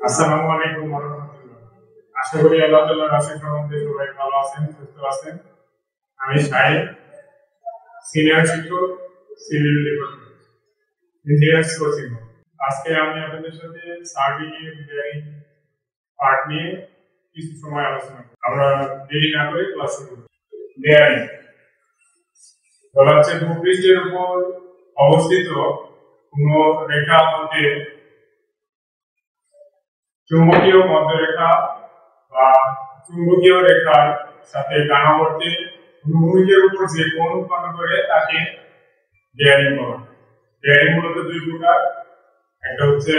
আসসালামু আলাইকুম ওয়া রাহমাতুল্লাহ। আশা করি আল্লাহ তাআলার আশীর্বাদ সবাই ভালো আছেন, সুস্থ আছেন। আমি শাহিদ, সিনিয়র শিক্ষক, সিভিল ডিপার্টমেন্ট, ইঞ্জিনিয়ার্স কোচিং। আজকে আমি আপনাদের সাথে সার্ভিং এর বেয়ারিং পার্ট নিয়ে কিছু সময় আলোচনা করব। আমরা দেরি না করে ক্লাস শুরু করি। বেয়ারিং বলা হচ্ছে ভূপৃষ্ঠের উপর অবস্থিত কোনো রেখার মধ্যে চুম্বকীয় মধ্যরেখা বা চুম্বকীয় রেখার সাথে ডানাবর্তী অনুভূমিকের উপর যে কোণ উৎপন্ন করে তাকে বেয়ারিং বলা হয়। বেয়ারিং মূলত দুই প্রকার, একটা হচ্ছে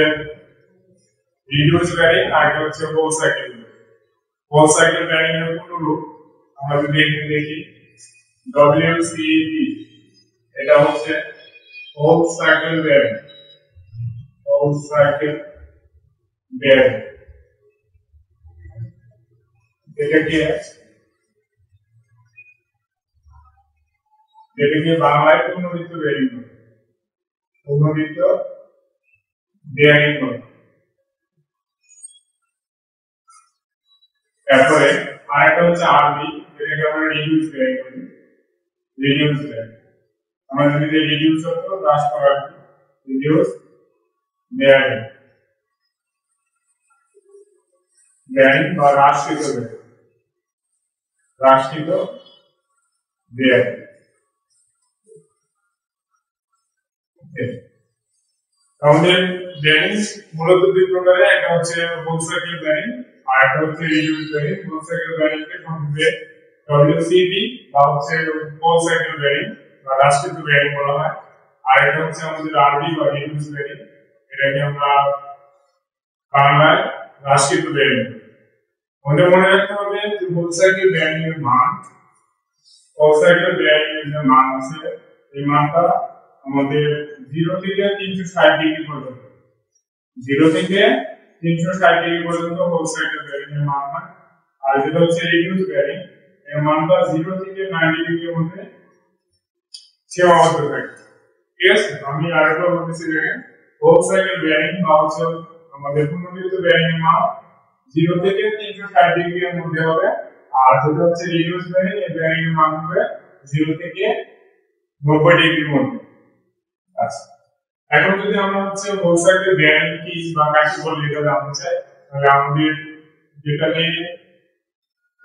রিডিউস বেয়ারিং আর একটা হচ্ছে whole circle. Whole circle bearing এর অনুরূপ আমরা যদি এখানে দেখি WCB, এটা হচ্ছে whole circle bearing. Whole circle bearing এটাকে বাংলায় পুনর্বৃত্ত বেয়ারিং বলে। পুনর্বৃত্ত বেয়ারিং বলে। তারপরে আরেকটা হচ্ছে আরবি, যেটাকে আমরা রিডিউস বেয়ারিং বলি। রিডিউস বেয়ারিং আমরা যদি রিডিউস অর্থ হ্রাস করা, রিডিউস বেয়ারিং বেয়ারিং বা হ্রাসকৃত বেয়ারিং, হ্রাসকৃত বেয়ারিং। আমাদের বেয়ারিং মূলত দুই প্রকারের, একটা হচ্ছে হোল সাইকেল বেয়ারিং আর একটা হচ্ছে reduce bearing. Whole circle bearing কে সংক্ষেপে WCB বা হচ্ছে হোল সাইকেল বেয়ারিং বা হ্রাসকৃত বেয়ারিং বলা হয়। আর এটা হচ্ছে আমাদের আরবি বা রিডিউস বেয়ারিং, এটাকে আমরা বাংলায় হ্রাসকৃত বেয়ারিং। আমাদের মনে রাখতে হবে যে হোল সাইকেল বেয়ারিং এর মান, হোল সাইকেল বেয়ারিং এর যে মান আছে এই মানটা আমাদের 0 থেকে 360 ডিগ্রি পর্যন্ত, 0 থেকে 360 ডিগ্রি পর্যন্ত হোল সাইকেল বেয়ারিং এর মান হয়। আর যেটা হচ্ছে রিডিউস বেয়ারিং এর মানটা 0 থেকে 90 ডিগ্রির মধ্যে সীমাবদ্ধ থাকে। ঠিক আছে, আমি আরেকবার বলতেছি দেখেন, হোল সাইকেল বেয়ারিং বা হচ্ছে আমাদের পুনর্বৃত্ত বেয়ারিং এর মান 0 থেকে 360 ডিগ্রির মধ্যে হবে। আর যেটা হচ্ছে রিডিউস বেয়ারিং, এই বেয়ারিং এর মান হবে 0 থেকে 90 ডিগ্রির মধ্যে। আচ্ছা, এখন যদি আমরা হচ্ছে হোল সাইকেল বেয়ারিং কি বা কাকে বলে এটা জানতে চাই, তাহলে আমাদের যেটা নিয়ে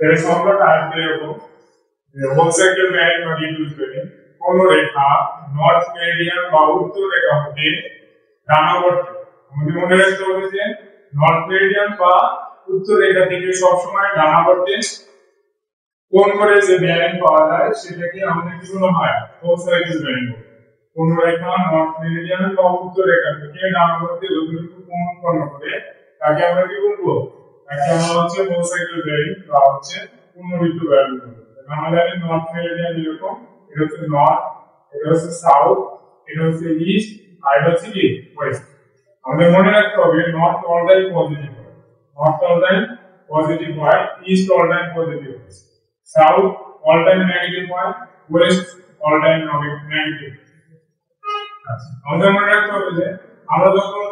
এর সংজ্ঞাটা আসবে এরকম, হোল সাইকেল বেয়ারিং বা রিডিউস বেয়ারিং কোন রেখা নর্থ মেরিডিয়ান বা উত্তর রেখা হতে ডানাবর্তী। আমাদের মনে রাখতে হবে যে নর্থ মেরিডিয়ান বা উত্তর রেখা থেকে সবসময় ডানাবর্তী কোণ করে যে বেয়ারিং পাওয়া যায় সেটাকে আমাদের কি বলা হয়? Whole circle bearing. কোন রেখা নর্থ মেরিডিয়ান বা উত্তর রেখা থেকে ডানাবর্তী যতটুকু কোণ উৎপন্ন করে তাকে আমরা কি বলবো? তাকে আমরা হচ্ছে হোল সাইকেল বেয়ারিং বা হচ্ছে পুনর্বৃত্ত বেয়ারিং বলবো। আমাদের নর্থ মেরিডিয়ান এরকম, এটা হচ্ছে নর্থ, এটা হচ্ছে সাউথ, এটা হচ্ছে ইস্ট আর এটা হচ্ছে কি ওয়েস্ট। আমাদের মনে রাখতে হবে নর্থ অল টাইম পজিটিভ হয়, নর্থ অল টাইম পজিটিভ হয়, ইস্ট অল টাইম পজিটিভ হয়, সাউথ অল টাইম নেগেটিভ হয়, ওয়েস্ট অল টাইম নেগেটিভ। আচ্ছা, আমাদের মনে রাখতে হবে যে আমরা যখন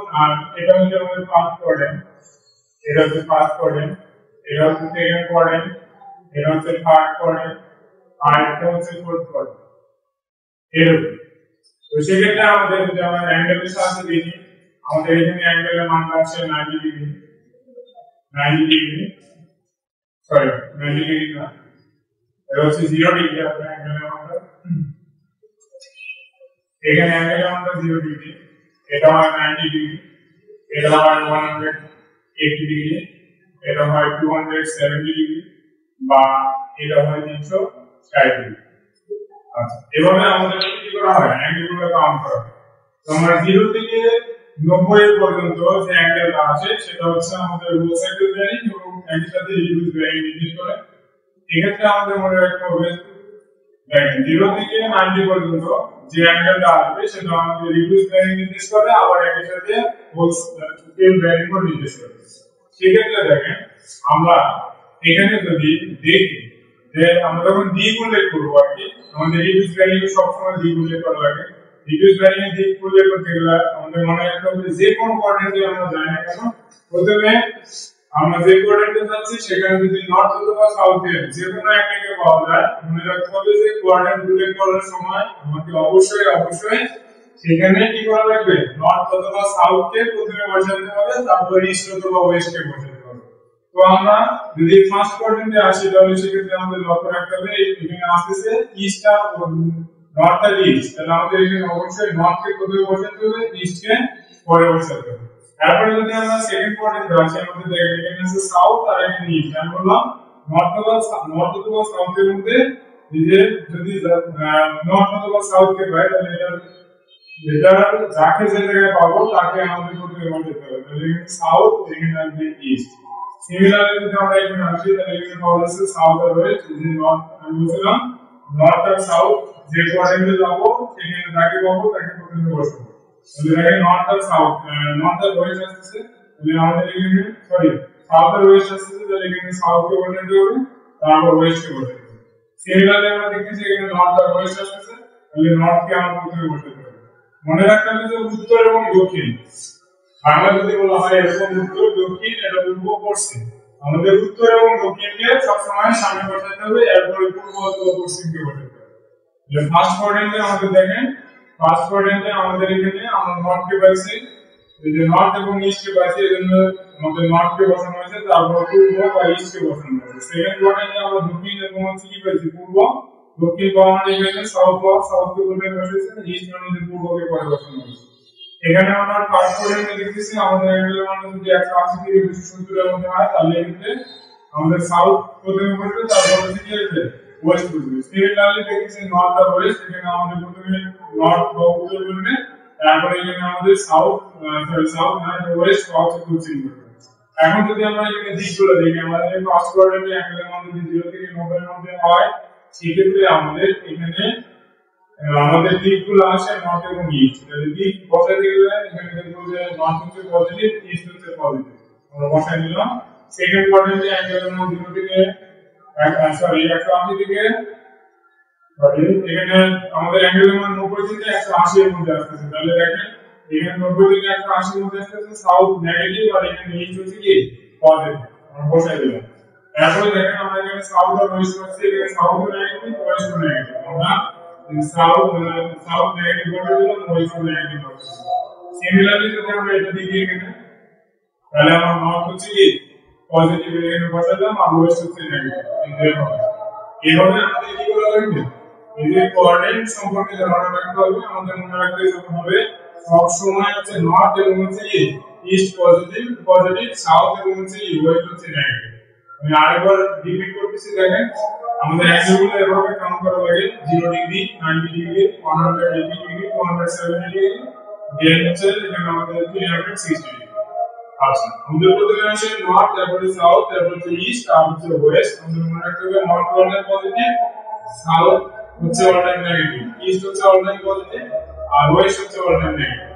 এটা হচ্ছে আমাদের ফার্স্ট কোয়াড্রেন্ট, এটা হচ্ছে ফার্স্ট কোয়াড্রেন্ট, এটা হচ্ছে সেকেন্ড কোয়াড্রেন্ট, এটা হচ্ছে থার্ড কোয়াড্রেন্ট আর এটা হচ্ছে ফোর্থ কোয়াড্রেন্ট। এরকম তো সেক্ষেত্রে আমাদের যদি আমরা অ্যাঙ্গেলের সাথে দেখি, আমাদের এখানে অ্যাঙ্গেলের মান আছে 90 ডিগ্রি, 90 ডিগ্রি, সরি 90 ডিগ্রি না, এটা হচ্ছে 0 ডিগ্রি। আপনার অ্যাঙ্গেলের মানটা এখানে অ্যাঙ্গেলের মানটা 0 ডিগ্রি, এটা হয় 90 ডিগ্রি, এটা হয় 180 ডিগ্রি, এটা হয় 270 ডিগ্রি বা এটা হয় 360 ডিগ্রি। আচ্ছা, এভাবে আমাদের কি করা হয়? অ্যাঙ্গেলগুলো কাউন্ট করা হয়। তো আমরা 0 থেকে 90 পর্যন্ত যে অ্যাঙ্গেলটা আছে সেটা হচ্ছে আমাদের হোল সাইকেল বেয়ারিং এবং একই সাথে রিডিউস বেয়ারিং নির্দেশ করে। এক্ষেত্রে আমাদের মনে রাখতে হবে দেখেন 0 থেকে 90 পর্যন্ত যে অ্যাঙ্গেলটা আসবে সেটা আমাদের রিডিউস বেয়ারিং নির্দেশ করে, আবার একই সাথে হোল সাইকেল বেয়ারিং ও নির্দেশ করে। সেক্ষেত্রে দেখেন আমরা এখানে যদি দেখি যে আমরা যখন দ্বিগুণে করবো আর কি, আমাদের রিডিউস বেয়ারিং সবসময় দ্বিগুণে করা লাগে। রিডিউস ভ্যারিং এর দিক খুঁজে করতে গেলে আমাদের মনে রাখতে হবে যে কোন কোঅর্ডিনেটে আমরা যাই না কেন প্রথমে আমরা যে কোঅর্ডিনেটে যাচ্ছি সেখানে যদি নর্থ অথবা সাউথ এর যে কোনো একটাকে পাওয়া যায় মনে রাখতে হবে যে কোঅর্ডিনেট উল্লেখ করার সময় আমাকে অবশ্যই সেখানে কি করা লাগবে নর্থ অথবা সাউথ কে প্রথমে বসাতে হবে তারপর ইস্ট অথবা ওয়েস্ট কে বসাতে হবে। তো আমরা যদি ফার্স্ট কোঅর্ডিনেটে আসি তাহলে সেক্ষেত্রে আমাদের লক্ষ্য রাখতে হবে এখানে আসছে ইস্ট আর নর্থ আর ইস্ট, তাহলে আমাদের এখানে অবশ্যই নর্থ কে প্রথমে বসাতে হবে ইস্ট কে পরে বসাতে হবে। তারপরে যদি আমরা সেকেন্ড কোঅর্ডিনেটে আসি আমাদের দেখেন এখানে আছে সাউথ আর এখানে ইস্ট, আমি বললাম নর্থ অথবা সাউথ এর মধ্যে যে যদি নর্থ অথবা সাউথ কে পাই তাহলে এটা যাকে যে জায়গায় পাবো তাকে আমাদের প্রথমে বসাতে হবে, তাহলে এখানে সাউথ এখানে আসবে ইস্ট। সিমিলারলি যদি আমরা এখানে আসি তাহলে এখানে পাওয়া যাচ্ছে সাউথ আর ওয়েস্ট, যে নর্থ আমি বলছিলাম নর্থ আর সাউথ যে কোঅর্ডিনেটে যাবো সেখানে যাকে পাবো তাকে প্রথমে বসাবো। তাহলে দেখেন নর্থ আর ওয়েস্ট আসছে, তাহলে আমাদের এখানে সাউথ আর ওয়েস্ট আসছে, তাহলে এখানে সাউথ কে বসাতে হবে তারপর ওয়েস্ট কে বসাতে হবে। সিমিলারলি আমরা দেখতেছি এখানে নর্থ আর ওয়েস্ট আসছে, তাহলে নর্থ কে আমরা প্রথমে বসাতে হবে। মনে রাখতে হবে যে উত্তর এবং দক্ষিণ বাংলা যদি বলা হয় এরকম উত্তর দক্ষিণ এটা পূর্ব পশ্চিম, আমাদের উত্তর এবং দক্ষিণকে সবসময় সামনে বসাতে হবে, এরপরে পূর্ব অথবা পশ্চিমকে বসাতে হবে। যে ফার্স্ট কোঅর্ডিনেটে আমাদের দেখেন ফার্স্ট কোঅর্ডিনেটে আমাদের এখানে আমরা নর্থ কে পাইছি, এই যে নর্থ এবং ইস্ট কে পাইছি এজন্য আমাদের নর্থ কে বসানো হয়েছে, তারপর পূর্ব বা ইস্ট কে বসানো হয়েছে। সেকেন্ড কোঅর্ডিনেটে আমরা দক্ষিণ এবং কি পাইছি পূর্ব, দক্ষিণ পাওয়া মানে এখানে সাউথ কে প্রথমে বসিয়েছে, ইস্ট মানে পূর্বকে পরে বসানো হয়েছে। এখানে আমরা ফার্স্ট কোঅর্ডিনেটে দেখতেছি আমাদের অ্যাঙ্গেলের মান যদি 180 থেকে 270 এর মধ্যে হয় তাহলে এখানে আমাদের সাউথ প্রথমে বসবে তারপর হচ্ছে কি হবে ওয়েস্ট বসবে। সিমিলারলি দেখতেছি নর্থ আর ওয়েস্ট, এখানে আমাদের প্রথমে নর্থ বা উত্তর বসবে, তারপরে এখানে আমাদের সাউথ না ওয়েস্ট বা পশ্চিম বসবে। এখন যদি আমরা এখানে দিকগুলো দেখি আমাদের ফার্স্ট কোঅর্ডিনেটে অ্যাঙ্গেলের মান যদি 0 থেকে 90 এর মধ্যে হয় সেক্ষেত্রে আমাদের এখানে আমাদের দিকগুলো আসে নর্থ এবং ইস্ট, তাহলে দিক বসাতে গেলে এখানে দেখবো যে নর্থ হচ্ছে পজিটিভ ইস্ট হচ্ছে পজিটিভ, আমরা বসাই দিলাম। সেকেন্ড কোঅর্ডিনেটে অ্যাঙ্গেলের মান 0 থেকে 180 থেকে এখানে আমাদের অ্যাঙ্গেলের মান 90 থেকে 180 এর মধ্যে আসছে, তাহলে দেখেন এখানে 90 থেকে 180 এর মধ্যে আসছে সাউথ নেগেটিভ আর এখানে ইস্ট হচ্ছে কি পজিটিভ, আমরা বসাই দিলাম। তারপরে দেখেন আমরা এখানে সাউথ আর ওয়েস্ট পাচ্ছি, এখানে সাউথ নেগেটিভ ওয়েস্ট নেগেটিভ, আমরা সাউথ নেগেটিভ বসে দিলাম ওয়েস্ট নেগেটিভ বসে দিলাম। সিমিলারলি যদি আমরা এটা দেখি এখানে তাহলে আমরা নর্থ হচ্ছে কি পজিটিভ এখানে বসালাম আর ওয়েস্ট হচ্ছে নেগেটিভ, এইভাবে আমাদের কি করা লাগবে এই যে কোঅর্ডিনেট সম্পর্কে ধারণা রাখতে হবে। আমাদের মনে রাখতে হবে সব সময় হচ্ছে নর্থ এবং হচ্ছে ইস্ট পজিটিভ সাউথ এবং হচ্ছে ওয়েস্ট হচ্ছে নেগেটিভ। আমি আরেকবার রিপিট করতেছি, দেখেন আমাদের অ্যাঙ্গেলগুলো এভাবে কাউন্ট করা লাগে 0 ডিগ্রি 90 ডিগ্রি 180 ডিগ্রি 270 ডিগ্রি দেন হচ্ছে এখানে আমাদের 360 ডিগ্রি। আচ্ছা আমাদের প্রথমে আসে নর্থ, তারপরে সাউথ, তারপরে ইস্ট আর হচ্ছে ওয়েস্ট। আমাদের মনে রাখতে হবে নর্থ অলটাইম পজিটিভ, সাউথ হচ্ছে অলটাইম নেগেটিভ, ইস্ট হচ্ছে অলটাইম পজিটিভ আর ওয়েস্ট হচ্ছে অলটাইম নেগেটিভ।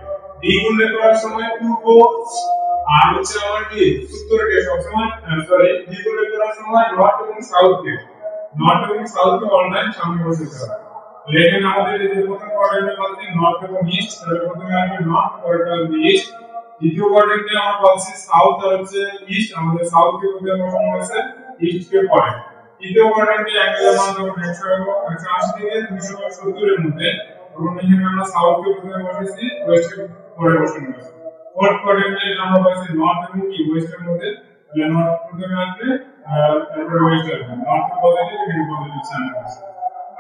দিক উল্লেখ করার সময় পূর্ব আর হচ্ছে আমার কি উত্তরকে সবসময় দিক উল্লেখ করার সময় নর্থ এবং সাউথকে অলটাইম সামনে বসাতে হবে। এখানে আমাদের এই যে প্রথম কোঅর্ডিনেটে বলতে নর্থ এবং ইস্ট, তাহলে প্রথমে আসবে নর্থ পরে আসবে ইস্ট। দ্বিতীয় কোঅর্ডিনেটে আমরা বলছি সাউথ আর হচ্ছে ইস্ট, আমাদের সাউথ কে প্রথমে বসানো হয়েছে ইস্ট কে পরে। তৃতীয় কোঅর্ডিনেটে অ্যাঙ্গেলের মান যখন 180 থেকে 270 এর মধ্যে তখন এখানে আমরা সাউথ কে প্রথমে বসেছি ওয়েস্ট কে পরে বসানো হয়েছে। ফোর্থ কোঅর্ডিনেটে আমরা বলছি নর্থ এবং ওয়েস্ট এর মধ্যে, তাহলে নর্থ প্রথমে আসবে তারপর ওয়েস্ট আসবে, নর্থ পজিটিভ এবং পজিটিভ সামনে আসবে।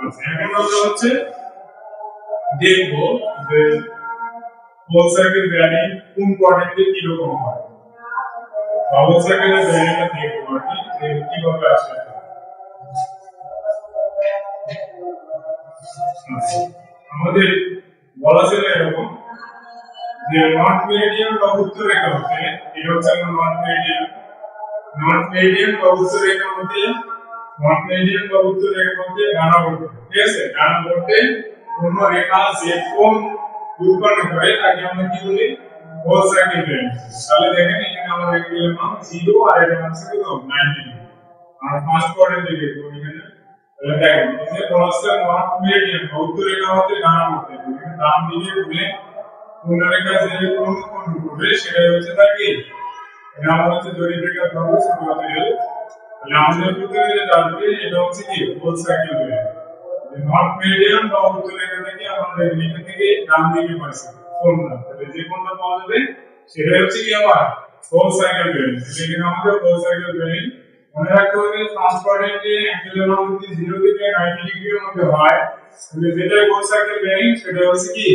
আচ্ছা এখন আমরা হচ্ছে দেখবো যে হোল সার্কেল ভ্যারি কোন কোঅর্ডিনেটে কি রকম হয়। হোল সার্কেলের ভ্যারিটা দেখবো যে কিভাবে আসে। আমাদের বলা ছিল এরকম যে নর্থ মেরিডিয়ান বা উত্তর রেখা হচ্ছে, এটা হচ্ছে আমরা নর্থ মেরিডিয়ান বা উত্তর রেখা হচ্ছে ডানাবর্ত, ঠিক আছে। ডানাবর্তে কোন রেখা যে কোন উৎপন্ন করে তাকে আমরা কি বলি হোল সার্কেল ভ্যারি। তাহলে দেখেন এখানে আমাদের অ্যাঙ্গেলের মান 0 আর এটা হচ্ছে কত 90 ডিগ্রি। আর ফার্স্ট কোঅর্ডিনেটে দেখব এখানে তাহলে দেখেন এই যে বলা আছে নর্থ মেরিডিয়ান উত্তর রেখা হতে ডানাপথে ডান দিকে ঘুরে কোন রেখা যে কোন করবে সেটা হচ্ছে তার কি এটা আমরা হচ্ছে জরিপ রেখা ধরবো শুরুতে গেলে তাহলে আমাদের ভিতরে যে আসবে এটা হচ্ছে কি whole circle bearing north meridian বা উত্তর রেখা থেকে আমাদের এখান থেকে ডান দিকে পাইছে কোনটা তাহলে যে কোনটা পাওয়া যাবে সেটা হচ্ছে কি আমার হোল সাইকেল বেরিং এখানে আমাদের হোল সাইকেল বেরিং মনে রাখতে হবে ফার্স্ট কোয়াড্রেন্টে অ্যাঙ্গেলের মান যদি 0 থেকে 90 ডিগ্রির মধ্যে হয় তাহলে যেটা হোল সাইকেল বেরিং সেটা হচ্ছে কি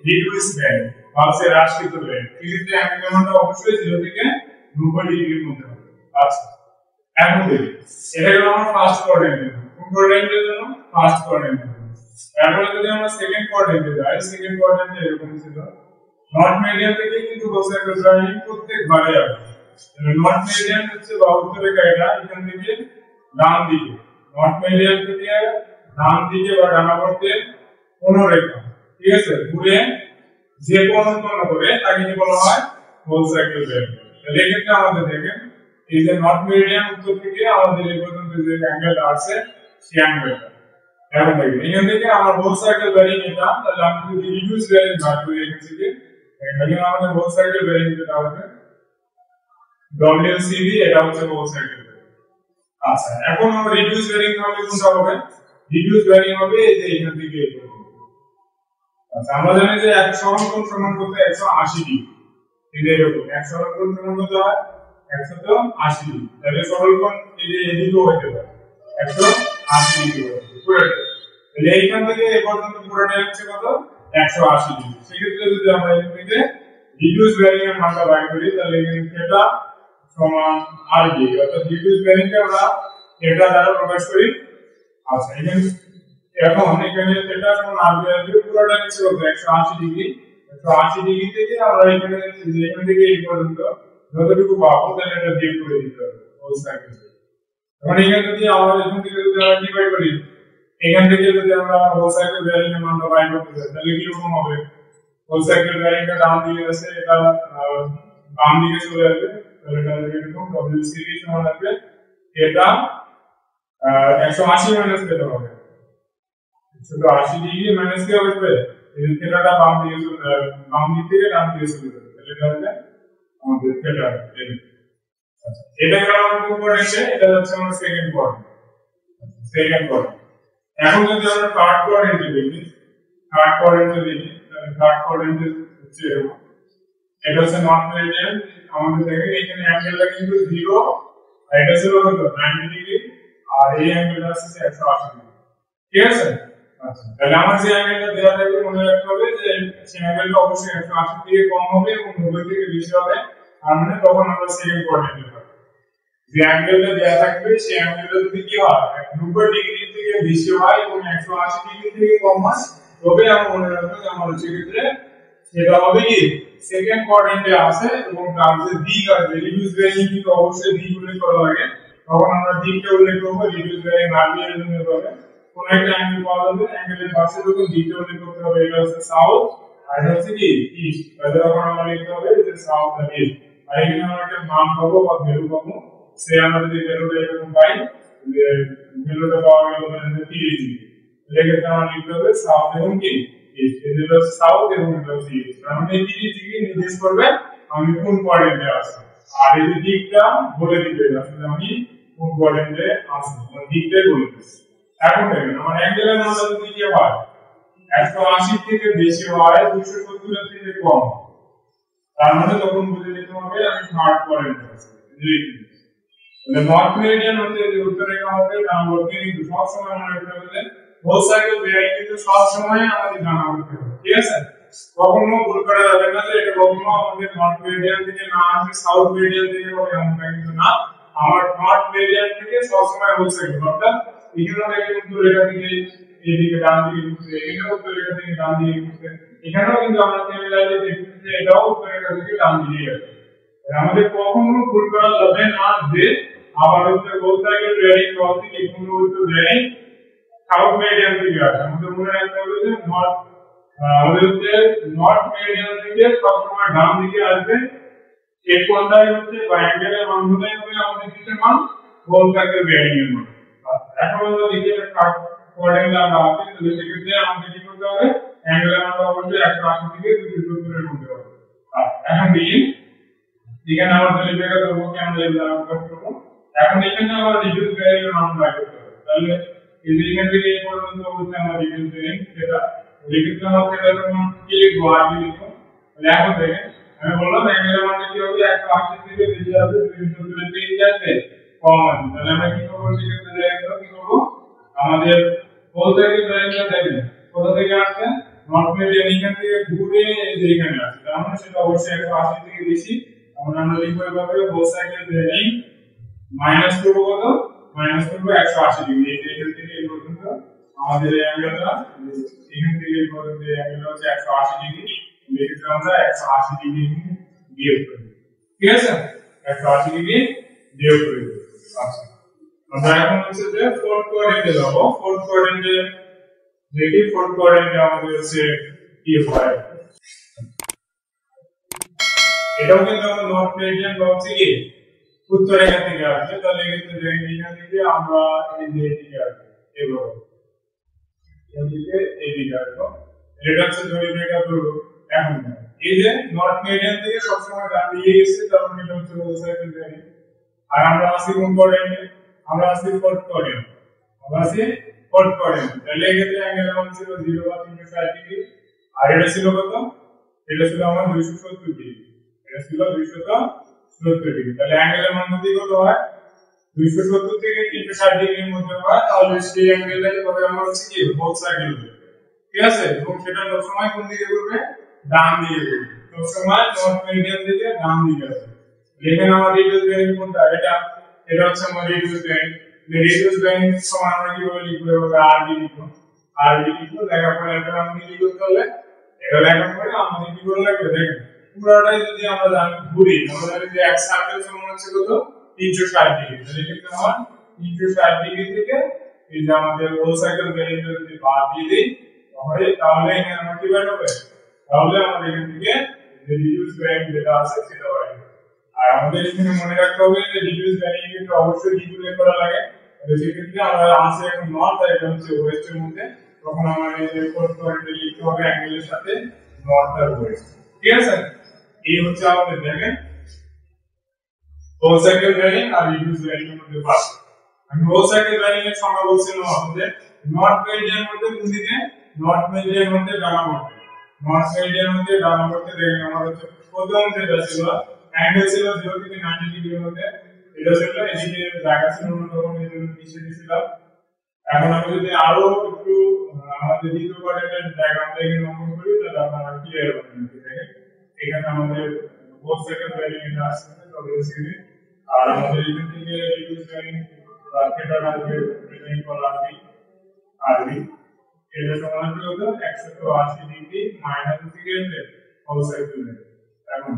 রিডিউস বেরিং বা সে হ্রাসকৃত বেরিং কিন্তু অ্যাঙ্গেলের মানটা অবশ্যই 0 থেকে 90 ডিগ্রির মধ্যে হবে আচ্ছা এখন দেখি এটা হলো আমার ফার্স্ট কোয়াড্রেন্টের কোন কোয়াড্রেন্টের জন্য ফার্স্ট কোয়াড্রেন্টের তারপরে যদি আমরা সেকেন্ড কোয়াড্রেন্টে যাই সেকেন্ড কোয়াড্রেন্টে এরকম ছিল নর্থ মেরিডিয়ান থেকে কিন্তু হোল সাইকেল বেরিং প্রত্যেকবারে আসবে নর্থ মেরিডিয়ান হচ্ছে বা উত্তর রেখা এটা এখান থেকে ডান দিকে নর্থ মেরিডিয়ান থেকে ডান দিকে বা ডানাপথে কোন রেখা ঠিক আছে ঘুরে যে কোণ উৎপন্ন করে তাকে কি বলা হয় হোল সাইকেল বেরিং তাহলে এক্ষেত্রে আমাদের দেখেন এই যে নর্থ মেরিডিয়ান উত্তর থেকে আমাদের এই পর্যন্ত যে অ্যাঙ্গেলটা আছে সেই অ্যাঙ্গেলটা এখন দেখেন এখান থেকে আমার হোল সাইকেল বেরিং এটা তাহলে আমি যদি রিডিউস বেরিং বার করি এখান থেকে এখানে আমাদের হোল সাইকেল বেরিং যেটা হবে WCB এটা হচ্ছে হোল সাইকেল আচ্ছা এখন আমরা রিডিউস বেরিং হবে কোনটা হবে রিডিউস বেরিং হবে এই যে এখান থেকে আচ্ছা আমরা জানি যে এক সরল কোণ সমান করতে 180 ডিগ্রি এই যে এরকম এক সরল কোণ সমান করতে হয় 180 ডিগ্রি তাহলে সরল কোণ এই যে এদিকেও হতে পারে 180 ডিগ্রি পুরোটা তাহলে এইখান থেকে এই পর্যন্ত পুরোটা হচ্ছে কত 180 ডিগ্রি সেক্ষেত্রে যদি আমরা এখান থেকে রিডিউস বেরিং এর মানটা বের করি তাহলে এখানে থিটা সমান RD অর্থাৎ রিডিউস বেরিং কে আমরা থিটা দ্বারা প্রকাশ করি আচ্ছা এখন এখানে থিটা সমান RD আসবে পুরোটা হচ্ছে কত 180 ডিগ্রি 180 ডিগ্রি থেকে আমরা এখান থেকে এই পর্যন্ত যতটুকু পাবো তাহলে এটা বিয়োগ করে দিতে হবে হোল সাইকেল এখন এখানে যদি আমরা এখান থেকে যদি আমরা ডিভাইড করি এখান থেকে যদি আমরা হোল সাইকেল বেরিং এর মানটা বাইর করতে চাই তাহলে কি রকম হবে হোল সাইকেল বেরিং টা ডান দিকে আছে এটা বাম দিকে চলে আসবে তাহলে এটা এরকম WCB সমান আসবে এটা 180 মাইনাস থিটা হবে 180 ডিগ্রি মাইনাস কি হবে এই থিটাটা বাম দিকে বাম দিক থেকে ডান দিকে চলে যাবে তাহলে এটা হবে আমাদের থিটা এটা গেল আমাদের কোন কোয়াড্রেন্টে এটা হচ্ছে আমাদের সেকেন্ড কোয়াড্রেন্ট এখন যদি আমরা থার্ড কোয়াড্রেন্টে দেখি থার্ড কোয়াড্রেন্টে হচ্ছে এটা হচ্ছে নর্থ মেরিডিয়ান আমাদের দেখেন এখানে অ্যাঙ্গেলটা কিন্তু 0 আর এটা ছিল কত 90 ডিগ্রি আর এই অ্যাঙ্গেলটা আছে 180 ডিগ্রি ঠিক আছে আচ্ছা তাহলে আমার যে অ্যাঙ্গেলটা দেওয়া থাকবে মনে রাখতে হবে যে সেই অ্যাঙ্গেলটা অবশ্যই 180 থেকে কম হবে এবং 90 থেকে বেশি হবে আর মানে তখন আমরা সেকেন্ড কোয়াড্রেন্টে পাবো যে অ্যাঙ্গেলটা দেওয়া থাকবে সেই অ্যাঙ্গেলটা যদি কি হয় 90 ডিগ্রি থেকে বেশি হয় এবং 180 ডিগ্রি থেকে কম হয় তবে আমরা মনে রাখবো যে আমাদের ক্ষেত্রে সেটা হবে কি সেকেন্ড কোয়াড্রেন্টে আছে এবং তার যে দিক আছে রিডিউস বেরিং কিন্তু অবশ্যই দিক উল্লেখ করা লাগে তখন আমরা দিকটা উল্লেখ করব রিডিউস বেরিং RD এর জন্য হবে কোন একটা অ্যাঙ্গেল পাওয়া যাবে অ্যাঙ্গেলের পাশে যখন দিকটা উল্লেখ করতে হবে এটা হচ্ছে সাউথ আর এটা হচ্ছে কি ইস্ট তাহলে তখন আমরা লিখতে হবে যে সাউথ আর ইস্ট আর এখানে আমরা একটা মান পাবো বা ভ্যালু পাবো সে আমরা যদি ভ্যালুটা এরকম পাই যে ভ্যালুটা পাওয়া গেল মানে 30 ডিগ্রি এক্ষেত্রে আমরা লিখতে হবে সাউথ এবং কি ইস্ট এটা হচ্ছে সাউথ এবং এটা হচ্ছে ইস্ট মানে 30 ডিগ্রি নির্দেশ করবে আমি কোন কোয়াড্রেন্টে আছি আর এই দিকটা বলে দিবে আসলে আমি কোন কোয়াড্রেন্টে আছি মানে দিকটাই বলে দিবে এখন দেখেন আমার অ্যাঙ্গেলের মান যদি কি হয় 180 থেকে বেশি হয় 270 এর থেকে কম তার মানে তখন বুঝে নিতে হবে আমি থার্ড কোয়াড্রেন্টে আছি তাহলে নর্থ মেরিডিয়ান হতে যে উত্তর রেখা হবে ডানবর্তী কিন্তু সব সময় মনে রাখতে হবে হোল সাইকেল বেরিং কিন্তু সব সময় আমাদের জানা হতে হবে ঠিক আছে কখনো ভুল করা যাবে না যে এটা কখনো আমাদের নর্থ মেরিডিয়ান থেকে না আসে সাউথ মেরিডিয়ান থেকে হবে এমনটা কিন্তু না আমার নর্থ মেরিডিয়ান থেকে সব সময় হোল সাইকেল অর্থাৎ এখানে দেখেন উত্তর রেখা থেকে এইদিকে ডান দিকে ঘুরছে এখানেও উত্তর রেখা থেকে ডান দিকে ঘুরছে এখানেও কিন্তু আমরা মিলাইলে দেখি যে এটাও উত্তর রেখা থেকে ডান দিকে যাবে আমাদের কখনো ভুল করা যাবে না যে আবার হচ্ছে হোল সাইকেল বেরিং বলতে কি কোনো উত্তর বেরিং সাউথ মেরিডিয়ান থেকে আসে আমাদের মনে রাখতে হবে যে আমাদের হচ্ছে নর্থ মেরিডিয়ান থেকে সবসময় ডান দিকে আসবে এই কোণটাই হচ্ছে বা অ্যাঙ্গেলের মান হলেই হবে আমাদের কিসের মান হোল সাইকেল বেরিং এর মান এখন আমরা দেখি এটা কাট কোঅর্ডিনেট আমরা আছে তো সেক্ষেত্রে আমাদের কি করতে হবে অ্যাঙ্গেল আমরা অবশ্যই 180 থেকে 270 এর মধ্যে হবে এখন দেখি এখানে আমাদের লেখা দেবো কি আমরা এগুলো করব এখন এখানে আমরা রিডিউস ভ্যারিয়েবল মান বাইর করতে হবে তাহলে এই যে এখান থেকে এই পর্যন্ত হচ্ছে আমরা রিডিউস ভ্যারিয়েবল সেটা লিখতে হবে সেটা যখন কি লিখবো আর কি লিখবো তাহলে এখন দেখেন আমি বললাম অ্যাঙ্গেল মান কি হবে 180 থেকে বেশি হবে 270 এর বেশি আছে কম আছে তাহলে আমরা কি করব সেক্ষেত্রে দেখো কি করব আমাদের হোল সাইকেল ভ্যারিয়েবল দেখেন কোথা থেকে আসছে নট মিডিয়ান এখান থেকে ঘুরে এই যে এখানে আসছে তার মানে সেটা অবশ্যই 180 থেকে বেশি আমরা লিখব এভাবে হোল সাইকেল ভ্যারিয়েবল মাইনাস করব কত মাইনাস করব 180 ডিগ্রি এখান থেকে এই পর্যন্ত আমাদের অ্যাঙ্গেলটা এখান থেকে এই পর্যন্ত অ্যাঙ্গেলটা হচ্ছে 180 ডিগ্রি লিখতে আমরা 180 ডিগ্রি বিয়োগ করব ঠিক আছে 180 ডিগ্রি বিয়োগ করব আচ্ছা আমরা এখন হচ্ছে যে ফোর্থ কোয়াড্রেন্টে যাব ফোর্থ কোয়াড্রেন্টে দেখি ফোর্থ কোয়াড্রেন্টে আমাদের হচ্ছে কি হয় এটাও কিন্তু আমরা নর্থ মেরিডিয়ান বা হচ্ছে কি উত্তর রেখা থেকে আসছে তাহলে এক্ষেত্রে দেখেন এখান থেকে আমরা এই যে এদিকে আসবো এভাবে এদিকে এদিকে আসবো এটা হচ্ছে দড়ি রেখা ধরো এখন এই যে নর্থ মেরিডিয়ান থেকে সবসময় ডান দিকে গেছে তার মানে এটা হচ্ছে হোল সাইকেল ভ্যারিয়েবল আর আমরা আছি কোন কোয়াড্রেন্টে আমরা আছি ফোর্থ কোয়াড্রেন্ট আমরা আছি ফোর্থ কোয়াড্রেন্ট তাহলে এক্ষেত্রে অ্যাঙ্গেল মান ছিল 0 বা 360 ডিগ্রি আর এটা ছিল কত এটা ছিল আমার 270 ডিগ্রি এটা ছিল 270 ডিগ্রি তাহলে অ্যাঙ্গেলের মান যদি কত হয় 270 থেকে 360 ডিগ্রির মধ্যে হয় তাহলে সেই অ্যাঙ্গেলটাই হবে আমরা হচ্ছে কি হোল সাইকেল ঠিক আছে এবং সেটা সব সময় কোন দিকে ঘুরবে ডান দিকে ঘুরবে সব সময় নর্থ মেরিডিয়ান থেকে ডান দিকে আসবে এখানে আমার রিডিউস ভ্যারিয়েবল কোনটা এটা হচ্ছে আমার রিডিউস ভ্যারিয়েবল রিডিউস ভ্যারিয়েবল সমান আমরা কিভাবে লিখব এভাবে আর ডি লিখব লেখার পরে এটা আমাদের কি করতে হবে এটা লেখার পরে আমাদের কি করে লাগবে দেখেন পুরোটাই যদি আমরা জানি ঘুরি আমরা জানি যে এক সার্কেল সমান হচ্ছে কত 360 ডিগ্রি তাহলে কিন্তু আমরা 360 ডিগ্রি থেকে এই যে আমাদের হোল সাইকেল ভ্যারিয়েবল যদি বাদ দিয়ে দেই তাহলে এখানে আমরা কি বের হবে তাহলে আমাদের এখান থেকে যে রিডিউস ভ্যারিয়েবল যেটা আছে সেটা বের হবে আর আমাদের এখানে মনে রাখতে হবে যে রিডিউস ভ্যারিয়েবল অবশ্যই ডিক্লেয়ার করা লাগে সেই ক্ষেত্রে আমরা আছে এখন নর্থ আর এটা হচ্ছে ওয়েস্টের মধ্যে তখন আমরা এই যে ফোর্থ কোয়াড্রেন্টে লিখতে হবে অ্যাঙ্গেলের সাথে নর্থ আর ওয়েস্ট ঠিক আছে এই হচ্ছে আমাদের দেখেন হোল সাইকেল ভ্যারিয়েবল আর রিডিউস ভ্যারিয়েবলের মধ্যে পার্থক্য আমি হোল সাইকেল ভ্যারিয়েবলের সংজ্ঞা বলছিলাম আপনাদের নর্থ মেরিডিয়ান মধ্যে কোন দিকে নর্থ মেরিডিয়ান মধ্যে ডানা করতে নর্থ মেরিডিয়ান মধ্যে ডানা করতে দেখেন আমাদের হচ্ছে প্রথম যেটা ছিল অ্যাঙ্গেল ছিল 0 থেকে 90 ডিগ্রির মধ্যে এটা ছিল এদিকে জায়গা ছিল না তখন এই জন্য পিছিয়ে দিয়েছিলাম এখন আমি যদি আরো একটু আমাদের দ্বিতীয় কোয়াড্রেন্টের ডায়াগ্রামটা এখানে অঙ্কন করি তাহলে আপনারা ক্লিয়ার হবেন দেখেন এখানে আমাদের হোল সাইকেল ভ্যারিয়েবল আছে তবে এখানে আর আমাদের এখান থেকে রিডিউস ভ্যারিয়েবল বা থিটা আসবে এটা ইকুয়াল আরবি এটা সমান হলো 180 ডিগ্রি মাইনাস থেকে হোল সাইকেল এখন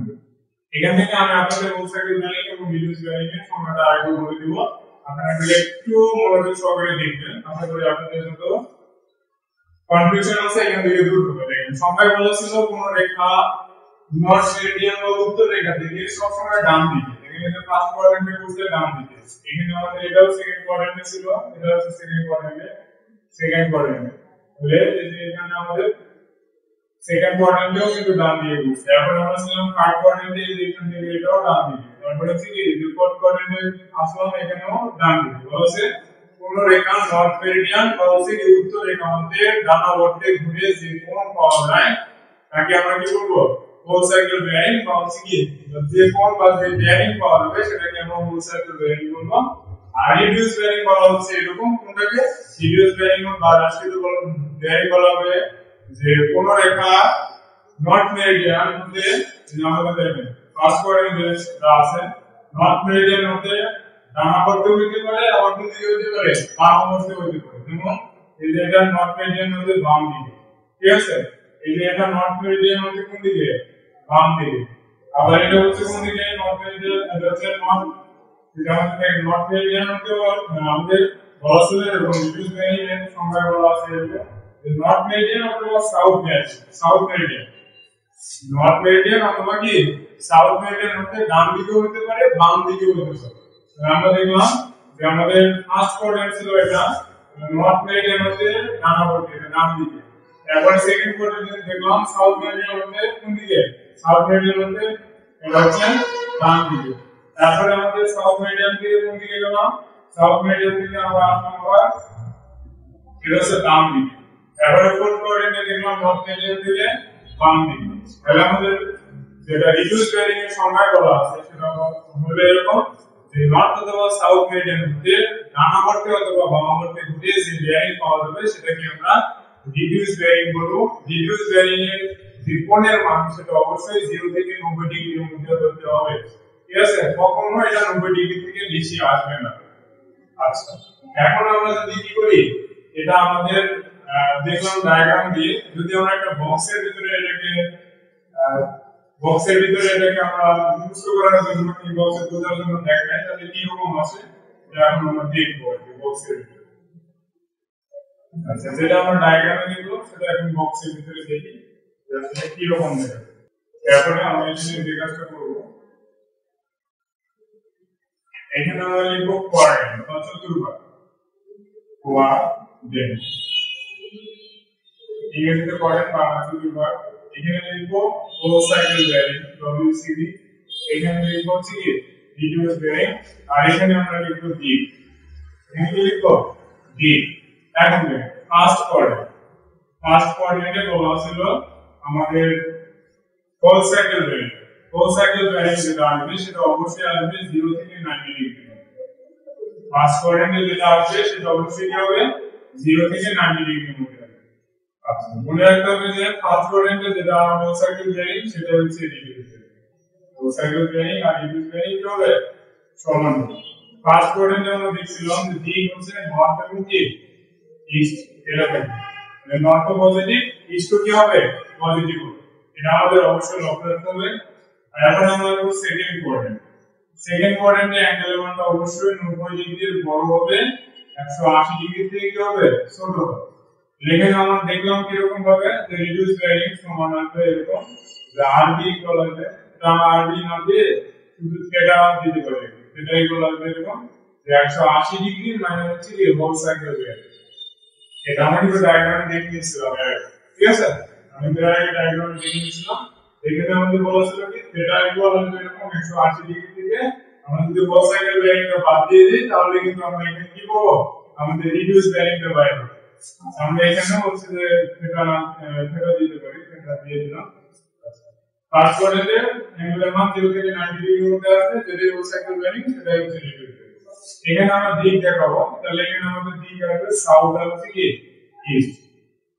এখান থেকে আমি আপনাদের হোল সাইকেল ভ্যারিয়েবল এবং রিডিউস ভ্যারিয়েবল সংজ্ঞাটা আগে বলে দিব আপনারা একটু মনোযোগ সহকারে দেখবেন আশা করি আপনাদের জন্য কনফিউশন আছে এখান থেকে দূর হবে দেখেন সংজ্ঞায় বলেছিল কোন রেখা নর্থ মেরিডিয়ান বা উত্তর রেখা থেকে সব সময় ডান দিকে এখানে ফার্স্ট কোয়াড্রেন্টে বসে ডান দিকে এখানে আমাদের এটাও সেকেন্ড কোয়াড্রেন্টে ছিল এটা হচ্ছে সেকেন্ড কোয়াড্রেন্টে তাহলে এই যে এখানে আমাদের সেকেন্ড কোয়াড্রেন্টেও কিন্তু ডান দিকে বসে এখন আমরা ছিলাম থার্ড কোয়াড্রেন্টে এখান থেকে এটাও ডান দিকে তারপরে হচ্ছে কি যে ফোর্থ কোয়াড্রেন্টে আসলাম এখানেও ডান দিকে বলছে কোন রেখা নর্থ মেরিডিয়ান বা হচ্ছে কি উত্তর রেখা মধ্যে ডানাবর্তে ঘুরে যে কোণ পাওয়া যায় তাকে আমরা কি বলবো হোল সাইকেল বেয়ারিং বা হচ্ছে কি যে কোণ বা যে বেয়ারিং পাওয়া যাবে সেটাকে আমরা হোল সাইকেল বেয়ারিং বলবো আর রিডিউস বেয়ারিং বলা হচ্ছে এরকম কোনটাকে রিডিউস বেয়ারিং বা রাশিত বেয়ারিং বলা হবে যে কোন রেখা নর্থ মেরিডিয়ান মধ্যে আমাদের দেখেন ফার্স্ট কোয়াড্রেন্টে যেটা আছে নর্থ মেরিডিয়ান মধ্যে ডানাবর্তে হইতে পারে আবার কোন দিকে হইতে পারে বামবর্তে হইতে পারে যেমন এই যে এটা নর্থ মেরিডিয়ান মধ্যে বাম দিকে ঠিক আছে এই যে এটা নর্থ মেরিডিয়ান মধ্যে কোন দিকে বাম দিকে আবার এটা হচ্ছে কোন দিকে নর্থ মেরিডিয়ান এটা হচ্ছে নর্থ এটা আমাদের নর্থ মেরিডিয়ান মধ্যে আমাদের বলা ছিল এবং রিডিউস ভ্যারিয়েবল সংজ্ঞা বলা আছে যে নর্থ মেরিডিয়ান অথবা সাউথ মেরিডিয়ান নর্থ মেরিডিয়ান অথবা কি সাউথ মেরিডিয়ান হতে ডান দিকে হতে পারে বাম দিকে হতে পারে আমরা দেখলাম যে আমাদের ফার্স্ট কোয়াড্রেন্ট ছিল এটা নর্থ মেরিডিয়ান হতে ডানাপট্টি ডান দিকে। এরপরে সেকেন্ড কোয়াড্রেন্ট দেখলাম সাউথ মেরিডিয়ান হতে কোন দিকে, সাউথ মেরিডিয়ান হতে এটা হচ্ছে ডান দিকে। তারপরে আমাদের সাউথ মেরিডিয়ান থেকে কোন দিকে গেলাম, সাউথ মেরিডিয়ান থেকে আমরা আসলাম আবার এটা হচ্ছে ডান দিকে। এরপরে ফোর্থ কোয়াড্রেন্টে দেখলাম নর্থ মেরিডিয়ান থেকে বাম দিকে। তাহলে আমাদের যেটা রিডিউস বেয়ারিং এর সংজ্ঞা বলা আছে সেটা হলো এরকম যে নর্থ অথবা সাউথ মেরিডিয়ান হতে ডানাপট্টি অথবা বামাপট্টি ঘুরে যে বেয়ারিং পাওয়া যাবে সেটাকে আমরা রিডিউস বেয়ারিং বলবো। রিডিউস বেয়ারিং এর যে কোণের মান সেটা অবশ্যই 0 থেকে 90 ডিগ্রির মধ্যে হতে হবে, ঠিক আছে? কখনো এটা 90 ডিগ্রি থেকে বেশি আসবে না। আচ্ছা, এখন আমরা যদি কি করি, এটা আমাদের দেখলাম ডায়াগ্রাম দিয়ে, যদি আমরা একটা বক্সের ভিতরে এটাকে আমরা মুক্ত করার জন্য এই বক্সে বোঝার জন্য দেখাই তাহলে কি রকম আসে এটা এখন আমরা দেখবো এই বক্সের ভিতরে। আচ্ছা, যেটা আমরা ডায়াগ্রামে দেখবো সেটা এখন বক্সের ভিতরে দেখি আসলে কি রকম দেখাবে। তারপরে আমরা এখানে যে কাজটা করব, এখানে আমরা লিখব কোয়াড্রেন্ট বা চতুর্ভুজ কোয়াড্রেন্ট, ইংরেজিতে কোয়াড্রেন্ট বাংলা চতুর্ভুজ। এখানে লিখবো হোল সাইকেল বেয়ারিং WCB, এখানে লিখবো হচ্ছে কি রিডিউস বেয়ারিং, আর এখানে আমরা লিখবো D, এখানে কি লিখবো D। এখন ফার্স্ট কোয়াড্রেন্টে বলা ছিল আমাদের whole circle bearing. Whole circle bearing যেটা আসবে সেটা অবশ্যই আসবে 0 থেকে 90 ডিগ্রি। ফার্স্ট কোয়াড্রেন্টে যেটা আসবে সেটা অবশ্যই কি হবে 0 থেকে 90 ডিগ্রির মধ্যে। আচ্ছা, মনে রাখতে হবে যে ফার্স্ট কোয়াড্রেন্টে যেটা হোল সাইকেল বেয়ারিং সেটা হচ্ছে reduce bearing. Whole circle bearing আর রিডিউস বেয়ারিং কি হবে সমান হবে। ফার্স্ট কোয়াড্রেন্টে আমরা দেখছিলাম যে D হচ্ছে নর্থ এবং কি ইস্ট, এরকম মানে নর্থ পজিটিভ ইস্ট কি হবে পজিটিভ হবে, এটা আমাদের অবশ্যই লক্ষ্য রাখতে হবে। আর এখন আমরা দেখব সেকেন্ড কোয়াড্রেন্টে অ্যাঙ্গেলের মানটা অবশ্যই 90 ডিগ্রির বড় হবে, 180 ডিগ্রি থেকে কি হবে ছোট হবে। এখানে আমরা দেখলাম কি রকম ভাবে যে রিডিউস বেয়ারিং সমান আসবে এরকম যে RB ইকুয়াল হবে, এটা RB না দিয়ে শুধু থিটা দিতে পারি, থিটা ইকুয়াল হবে এরকম যে 180 ডিগ্রি মানে হচ্ছে কি হোল সাইকেল বেয়ারিং। এটা আমরা কিন্তু ডায়াগ্রামে দেখে নিয়েছিলাম, ঠিক আছে? আমি ডায়াগ্রামে দেখে নিয়েছিলাম। এখানে আমাদের বলা ছিল কি থিটা ইকুয়াল হবে এরকম 180 ডিগ্রি থেকে আমরা যদি হোল সাইকেল বেয়ারিংটা বাদ দিয়ে দিই তাহলে কিন্তু আমরা এখানে কি পাবো, আমাদের রিডিউস বেয়ারিংটা বাইরে হবে। আমরা এখানে হচ্ছে যে থিটা দিতে পারি, থিটা দিয়ে দিলাম। ফার্স্ট কোয়াড্রেন্টে অ্যাঙ্গেলের মান 0 থেকে 90 ডিগ্রির মধ্যে আসবে, যদি হোল সাইকেল বেয়ারিং সেটা হচ্ছে রিডিউস বেয়ারিং। এখানে আমরা দিক দেখাবো, তাহলে এখানে আমাদের দিক আসবে সাউথ আর হচ্ছে কি ইস্ট,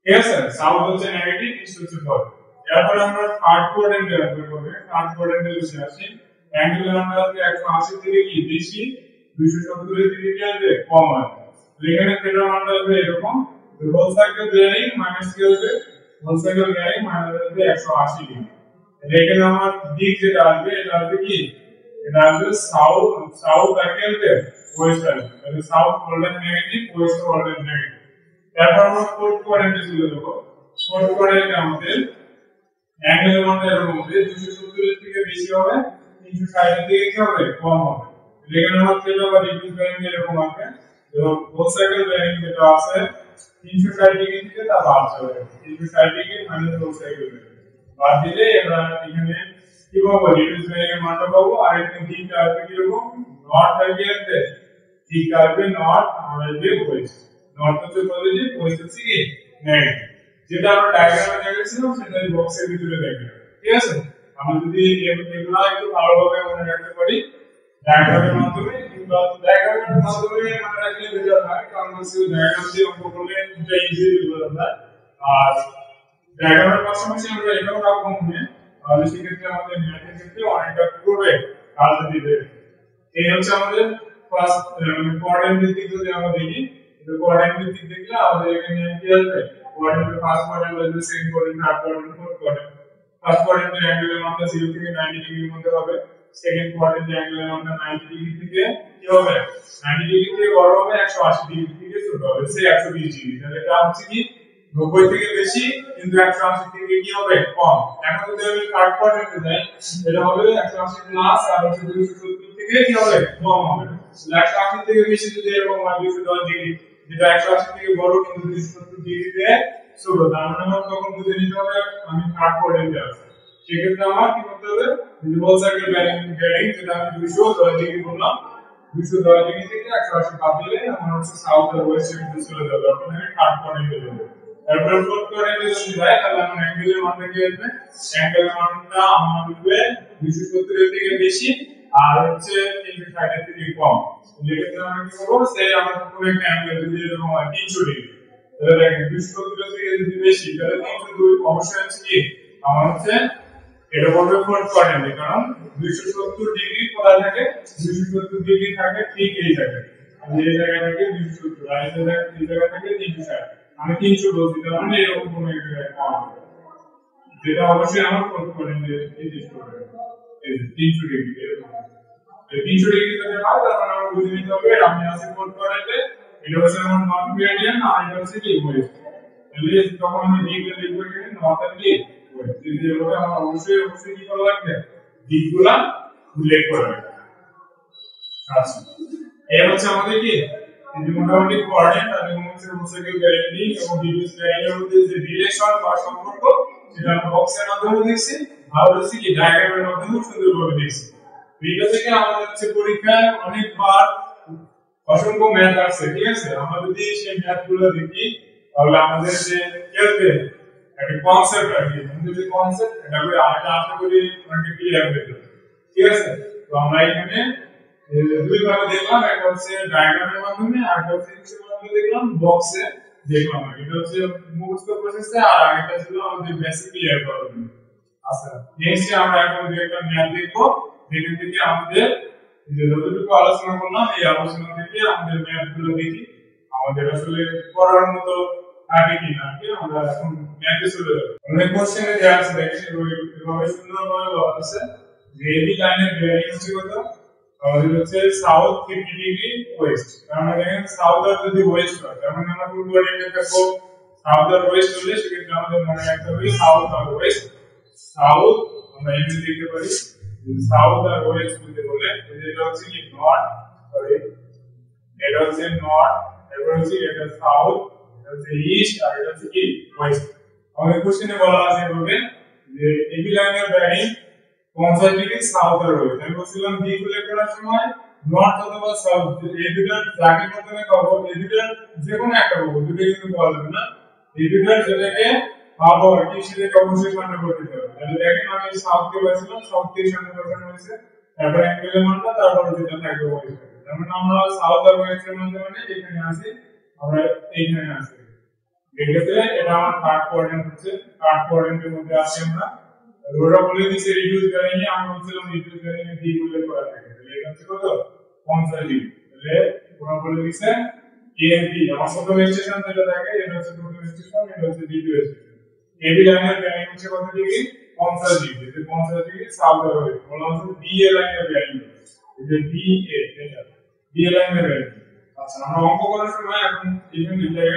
ঠিক আছে? সাউথ হচ্ছে নেগেটিভ, ইস্ট হচ্ছে পজিটিভ। এরপর আমরা থার্ড কোয়াড্রেন্টে আসবে, থার্ড কোয়াড্রেন্টে বসে আসি, অ্যাঙ্গেলের মান আসবে 180 থেকে কি বেশি, 270 থেকে কি আসবে কম আসবে। এখানে থিটার মানটা আসবে এরকম, হোল সাইকেল বেয়ারিং মাইনাস কি হবে, হোল সাইকেল বেয়ারিং মাইনাস আসবে 180 ডিগ্রি। এখানে আমার দিক যেটা আসবে এটা আসবে কি, এটা আসবে সাউথ আর কি আসবে ওয়েস্ট আসবে, তাহলে south golden negative, West golden negative. তারপর আমরা ফোর্থ কোয়াড্রেন্টে চলে যাব। ফোর্থ কোয়াড্রেন্টে আমাদের অ্যাঙ্গেলের মানটা এরকম হবে 270 থেকে বেশি হবে, 360 থেকে কি হবে কম হবে। এখানে আমরা থিটা বা রিডিউস বেয়ারিং এরকম আসবে, এবং হোল সাইকেল বেয়ারিং যেটা আছে 360 ডিগ্রি থেকে তা বাদ যাবে, 360 degree minus whole circle bearing বাদ দিলে আমরা এখানে কি পাবো, রিডিউস বেয়ারিং এর মানটা পাবো। আর এখানে দিকটা আসবে কি রকম, নর্থ আর কি আসবে, দিকটা আসবে নর্থ আর আসবে ওয়েস্ট। নর্থ হচ্ছে পজিটিভ, ওয়েস্ট হচ্ছে কি নেগেটিভ। যেটা আমরা ডায়াগ্রামে দেখেছিলাম সেটা এই বক্সের ভিতরে দেখবেন, ঠিক আছে? আমরা যদি এগুলো একটু ভালোভাবে মনে রাখতে পারি ডায়াগ্রামের মাধ্যমে, কিংবা ডায়াগ্রামের মাধ্যমে মনে রাখলে বোঝা যায়, কারণ হচ্ছে ডায়াগ্রাম দিয়ে অঙ্ক করলে এটা ইজিলি বোঝা যায়। আর ডায়াগ্রামের পাশাপাশি আমরা এটাও রাখবো মনে, তাহলে সেক্ষেত্রে আমাদের ম্যাথের ক্ষেত্রে অনেকটা করবে কাজটা দিবে। এই হচ্ছে আমাদের ফার্স্ট কোয়াড্রেন্ট ভিত্তিক যদি আমরা দেখি, তো কোয়াড্রেন্ট ভিত্তিক দেখলে আমাদের এখানে কি আসবে, কোয়াড্রেন্ট ফার্স্ট কোয়াড্রেন্ট আসবে, second quadrant, third quadrant, fourth quadrant. First কোয়াড্রেন্টের অ্যাঙ্গেলের মানটা 0 থেকে 90 ডিগ্রির মধ্যে হবে, সেকেন্ড কোয়াড্রেন্টের অ্যাঙ্গেলের মানটা 90 ডিগ্রি থেকে কি হবে, 90 ডিগ্রি থেকে বড় হবে, 180 ডিগ্রি থেকে ছোট হবে, সেই 120 ডিগ্রি। তাহলে এটা হচ্ছে কি 90 থেকে বেশি, কিন্তু 180 থেকে কি হবে কম। এখন যদি আমি থার্ড কোয়াড্রেন্টে যাই, এটা হবে 180 প্লাস আর হচ্ছে 270 থেকে কি হবে কম হবে। 180 থেকে বেশি যদি এরকম হয় 210 ডিগ্রি, যেটা 180 থেকে বড় কিন্তু 270 ডিগ্রিতে ছোট, তার মানে আমার তখন বুঝে নিতে হবে আমি থার্ড কোয়াড্রেন্টে আছি। সেক্ষেত্রে আমার কি করতে হবে, হোল সার্কেল বেয়ারিং যেটা আমি 210 ডিগ্রি বললাম, 210 ডিগ্রি থেকে 180 বাদ দিলে আমার হচ্ছে সাউথ আর ওয়েস্ট এর চলে যাবে, অর্থাৎ আমি থার্ড কোয়াড্রেন্টে যাব। তারপর ফোর্থ কোয়াড্রেন্টে যদি যাই তাহলে আমার অ্যাঙ্গেলের মানটা কি আসবে, অ্যাঙ্গেলের মানটা আমার আসবে 270 এর থেকে বেশি আর হচ্ছে 360 এর থেকে কম। যেক্ষেত্রে আমরা কি করব, সেই আমাদের পুরো একটা অ্যাঙ্গেল যদি এরকম হয় 300 ডিগ্রি, তাহলে দেখেন 270 এর থেকে যদি বেশি তাহলে 302 অবশ্যই হচ্ছে কি আমার হচ্ছে এটা বলবে ফোর্থ কোয়াড্রেন্টে, কারণ 270 ডিগ্রি কোথায় থাকে, 270 ডিগ্রি থাকে ঠিক এই জায়গায়, এই জায়গা থেকে 270 আর এই জায়গা থেকে 360, আমি 300 বলছি, তার মানে এরকম কোন এক জায়গায় পাওয়া যাবে, যেটা অবশ্যই আমার ফোর্থ কোয়াড্রেন্টে এক্সিস্ট করবে, এই 300 ডিগ্রি এরকম। এই 300 ডিগ্রি যদি হয় তাহলে আমরা বুঝে নিতে হবে আমি আছি ফোর্থ কোয়াড্রেন্টে, এটা হচ্ছে আমার নর্থ মেরিডিয়ান আর এটা হচ্ছে কি ওয়েস্ট। তাহলে তখন আমি দিকটা লিখব এখানে নর্থ আর কি ওয়েস্ট। যদি এভাবে আমার অবশ্যই কি করা লাগবে, দিকগুলা উল্লেখ করা লাগবে। আচ্ছা, এই হচ্ছে আমাদের কি এই যে মোটামুটি কোঅর্ডিনেট আর হচ্ছে হোমোসাইকেল গ্যারান্টি এবং ডিভিউস গ্যারান্টির মধ্যে যে রিলেশন বা সম্পর্ক সেটা আমরা বক্সের মাধ্যমে দেখছি, আর হচ্ছে কি ডায়াগ্রামের মাধ্যমে সুন্দরভাবে দেখছি। ভিডিও থেকে আমাদের হচ্ছে পরীক্ষায় অনেকবার অসংখ্য ম্যাথ আসছে, ঠিক আছে, আমরা যদি সেই ম্যাথগুলো দেখি তাহলে আমাদের যে কি হবে একটা কনসেপ্ট আর কি, আমাদের যে কনসেপ্ট এটা করে আমরা আশা করি অনেক ক্লিয়ার হয়ে যাবে, ঠিক আছে। তো আমরা এখানে দুই ভাবে দেখলাম, একটা হচ্ছে ডায়াগ্রামের মাধ্যমে আর একটা হচ্ছে কিসের মাধ্যমে দেখলাম, বক্সে দেখলাম। এটা হচ্ছে মুখস্থ প্রসেসে, আর আরেকটা ছিল আমাদের বেসিক ক্লিয়ার করার জন্য। আচ্ছা, নেক্সট আমরা এখন একটা ম্যাথ দেখবো, যেখান থেকে আমাদের যে যতটুকু আলোচনা করলাম এই আলোচনা থেকে আমাদের ম্যাথগুলো দেখি আমাদের আসলে পড়ার মতো থাকে কিনা, কি আমরা এখন ম্যাথে চলে যাবো। অনেক কোশ্চেনে দেওয়া আছে, দেখেন এভাবে সুন্দরভাবে বলা আছে যে এবি লাইনের বেয়ারিং হচ্ছে কত, আমাদের হচ্ছে সাউথ 50 ডিগ্রি ওয়েস্ট। তার মানে দেখেন সাউথ আর যদি ওয়েস্ট হয় তার মানে আমরা কোন কোঅর্ডিনেটে থাকবো, সাউথ আর ওয়েস্ট হলে সেক্ষেত্রে আমাদের মনে রাখতে হবে সাউথ আর ওয়েস্ট। সাউথ আমরা এমনি লিখতে পারি সাউথ আর ওয়েস্ট বলতে বলে, এটা হচ্ছে কি নর্থ, সরি এটা হচ্ছে নর্থ, এরপর হচ্ছে এটা সাউথ, এটা হচ্ছে ইস্ট আর এটা হচ্ছে কি ওয়েস্ট। আমাদের কোশ্চেনে বলা আছে এভাবে যে এবি লাইনের বেয়ারিং 50 ডিগ্রি সাউথ আর ওয়েস্ট। আমি বলছিলাম দিক উল্লেখ করার সময় নর্থ অথবা সাউথ এই দুটোর যাকে প্রথমে পাবো এই দুটোর যে কোনো একটা পাবো, দুটো কিন্তু পাওয়া যাবে না, এই দুটোর যেটাকে পাবো আর কি সেটাকে অবশ্যই সামনে করতে হবে। তাহলে দেখেন আমি সাউথ কে বলছিলাম, সাউথ কে সামনে বসানো হয়েছে, তারপর অ্যাঙ্গেলের মানটা, তারপর যেটা থাকবে ওয়েস্ট। তার মানে আমরা সাউথ আর ওয়েস্টের মধ্যে মানে এখানে আছি, আমরা এইখানে আছি। এক্ষেত্রে এটা আমার থার্ড কোঅর্ডিনেট হচ্ছে, থার্ড কোঅর্ডিনেটের মধ্যে আছি আমরা। ওরা বলে দিয়েছে রিডিউস বেয়ারিং, আমরা বলছিলাম রিডিউস বেয়ারিং এর দিক উল্লেখ করা থাকে, তাহলে এটা হচ্ছে কত 50 ডিগ্রি। তাহলে ওরা বলে দিয়েছে এএনপি আমার প্রথম স্টেশন যেটা থাকে এটা হচ্ছে প্রথম স্টেশন, এটা হচ্ছে দ্বিতীয় স্টেশন। এবি লাইনের বেয়ারিং হচ্ছে কত ডিগ্রি, 50 ডিগ্রি। এই 50 ডিগ্রি সাউথ আর ওয়েস্ট। বলা হচ্ছে বিএ লাইনের বেয়ারিং, এই যে বিএ এটা বিএ লাইনের বেয়ারিং। আচ্ছা, আমরা অঙ্ক করার সময় এখন এখানে লিখে